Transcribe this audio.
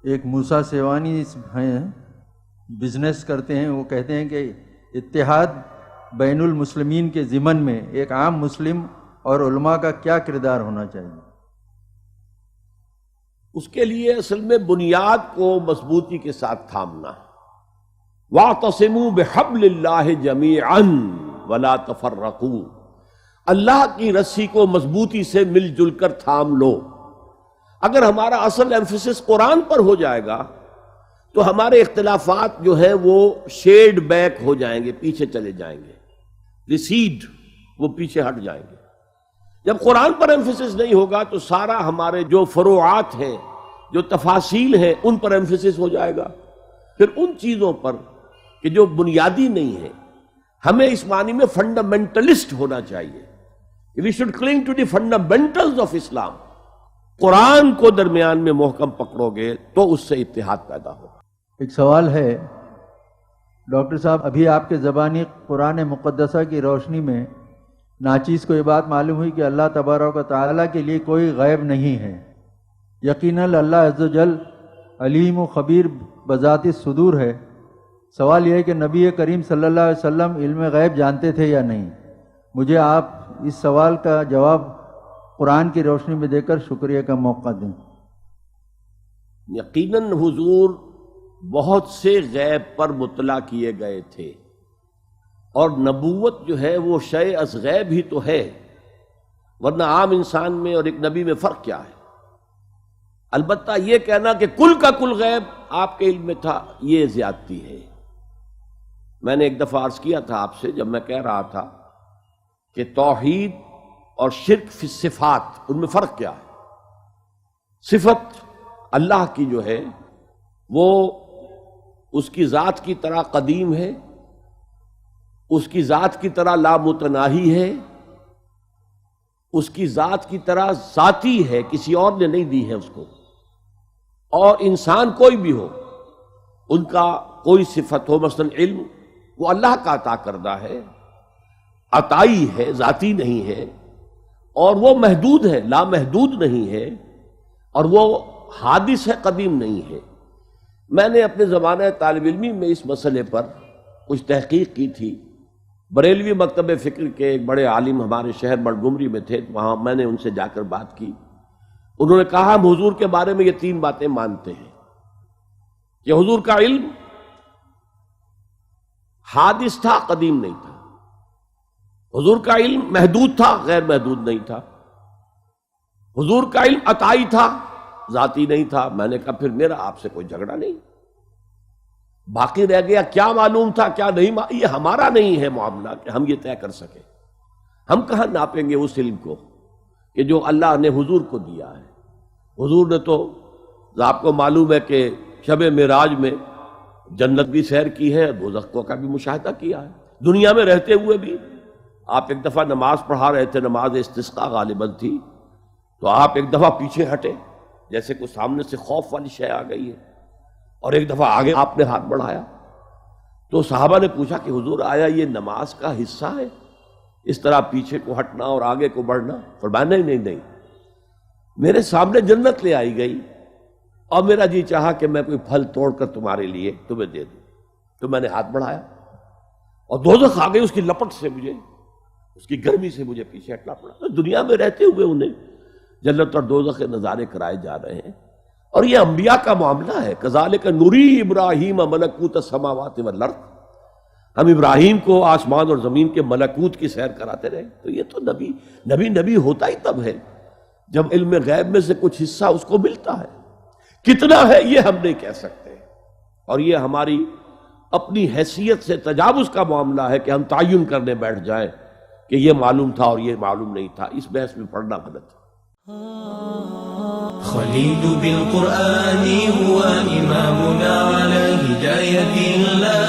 ایک موسیٰ سیوانی ہیں، بزنس کرتے ہیں، وہ کہتے ہیں کہ اتحاد بین المسلمین کے ضمن میں ایک عام مسلم اور علماء کا کیا کردار ہونا چاہیے؟ اس کے لیے اصل میں بنیاد کو مضبوطی کے ساتھ تھامنا. وَاعْتَصِمُوا بِحَبْلِ اللَّهِ جَمِيعًا وَلَا تَفَرَّقُوا، اللہ کی رسی کو مضبوطی سے مل جل کر تھام لو. اگر ہمارا اصل ایمفیسس قرآن پر ہو جائے گا تو ہمارے اختلافات جو ہیں وہ شیڈ بیک ہو جائیں گے، پیچھے چلے جائیں گے، ریسیڈ، وہ پیچھے ہٹ جائیں گے. جب قرآن پر ایمفیسس نہیں ہوگا تو سارا ہمارے جو فروعات ہیں، جو تفاصیل ہیں، ان پر ایمفیسس ہو جائے گا. پھر ان چیزوں پر کہ جو بنیادی نہیں ہے، ہمیں اس معنی میں فنڈامنٹلسٹ ہونا چاہیے. We should cling to the fundamentals of Islam. قرآن کو درمیان میں محکم پکڑو گے تو اس سے اتحاد پیدا ہوگا. ایک سوال ہے ڈاکٹر صاحب، ابھی آپ کے زبانی قرآن مقدسہ کی روشنی میں ناچیز کو یہ بات معلوم ہوئی کہ اللہ تبارک و تعالیٰ کے لیے کوئی غیب نہیں ہے. یقیناً اللہ عز و جل علیم و خبیر بذات الصدور ہے. سوال یہ ہے کہ نبی کریم صلی اللہ علیہ وسلم علم غیب جانتے تھے یا نہیں؟ مجھے آپ اس سوال کا جواب قرآن کی روشنی میں دے کر شکریہ کا موقع دیں. یقیناً حضور بہت سے غیب پر مطلع کیے گئے تھے، اور نبوت جو ہے وہ شیء از غیب ہی تو ہے، ورنہ عام انسان میں اور ایک نبی میں فرق کیا ہے؟ البتہ یہ کہنا کہ کل کا کل غیب آپ کے علم میں تھا، یہ زیادتی ہے. میں نے ایک دفعہ عرض کیا تھا آپ سے، جب میں کہہ رہا تھا کہ توحید اور شرک فی الصفات، ان میں فرق کیا ہے؟ صفت اللہ کی جو ہے وہ اس کی ذات کی طرح قدیم ہے، اس کی ذات کی طرح لامتناہی ہے، اس کی ذات کی طرح ذاتی ہے، کسی اور نے نہیں دی ہے اس کو. اور انسان کوئی بھی ہو، ان کا کوئی صفت ہو، مثلا علم، وہ اللہ کا عطا کردہ ہے، عطائی ہے، ذاتی نہیں ہے، اور وہ محدود ہے، لامحدود نہیں ہے، اور وہ حادث ہے، قدیم نہیں ہے. میں نے اپنے زمانہ طالب علمی میں اس مسئلے پر کچھ تحقیق کی تھی. بریلوی مکتب فکر کے ایک بڑے عالم ہمارے شہر بڑگمری میں تھے، وہاں میں نے ان سے جا کر بات کی. انہوں نے کہا ہم حضور کے بارے میں یہ 3 باتیں مانتے ہیں کہ حضور کا علم حادث تھا، قدیم نہیں تھا. حضور کا علم محدود تھا، غیر محدود نہیں تھا. حضور کا علم عطائی تھا، ذاتی نہیں تھا. میں نے کہا پھر میرا آپ سے کوئی جھگڑا نہیں. باقی رہ گیا کیا معلوم تھا کیا نہیں، یہ ہمارا نہیں ہے معاملہ کہ ہم یہ طے کر سکیں. ہم کہاں ناپیں گے اس علم کو کہ جو اللہ نے حضور کو دیا ہے. حضور نے تو آپ کو معلوم ہے کہ شب معراج میں جنت بھی سیر کی ہے، دوزخ کا بھی مشاہدہ کیا ہے. دنیا میں رہتے ہوئے بھی آپ ایک دفعہ نماز پڑھا رہے تھے، نماز استسقاء غالباً تھی، تو آپ ایک دفعہ پیچھے ہٹے جیسے کوئی سامنے سے خوف والی شے آ گئی ہے، اور ایک دفعہ آگے آپ نے ہاتھ بڑھایا. تو صحابہ نے پوچھا کہ حضور آیا یہ نماز کا حصہ ہے، اس طرح پیچھے کو ہٹنا اور آگے کو بڑھنا؟ فرمایا نہیں، میرے سامنے جنت لے آئی گئی اور میرا جی چاہا کہ میں کوئی پھل توڑ کر تمہارے لیے تمہیں دے دوں، تو میں نے ہاتھ بڑھایا اور دوزخ آ گئی، اس کی لپٹ سے مجھے، اس کی گرمی سے مجھے پیچھے ہٹنا پڑا. تو دنیا میں رہتے ہوئے انہیں جنت اور دوزخ کے نظارے کرائے جا رہے ہیں. اور یہ انبیاء کا معاملہ ہے. کذالک نری ابراہیم ملکوت السماوات والارض، ہم ابراہیم کو آسمان اور زمین کے ملکوت کی سیر کراتے رہے. تو یہ تو نبی ہوتا ہی تب ہے جب علم غیب میں سے کچھ حصہ اس کو ملتا ہے. کتنا ہے یہ ہم نہیں کہہ سکتے، اور یہ ہماری اپنی حیثیت سے تجاوز کا معاملہ ہے کہ ہم تعین کرنے بیٹھ جائیں کہ یہ معلوم تھا اور یہ معلوم نہیں تھا. اس بحث میں پڑھنا غلط ہے. خليل بالقرآن هو إمامنا على هداية الله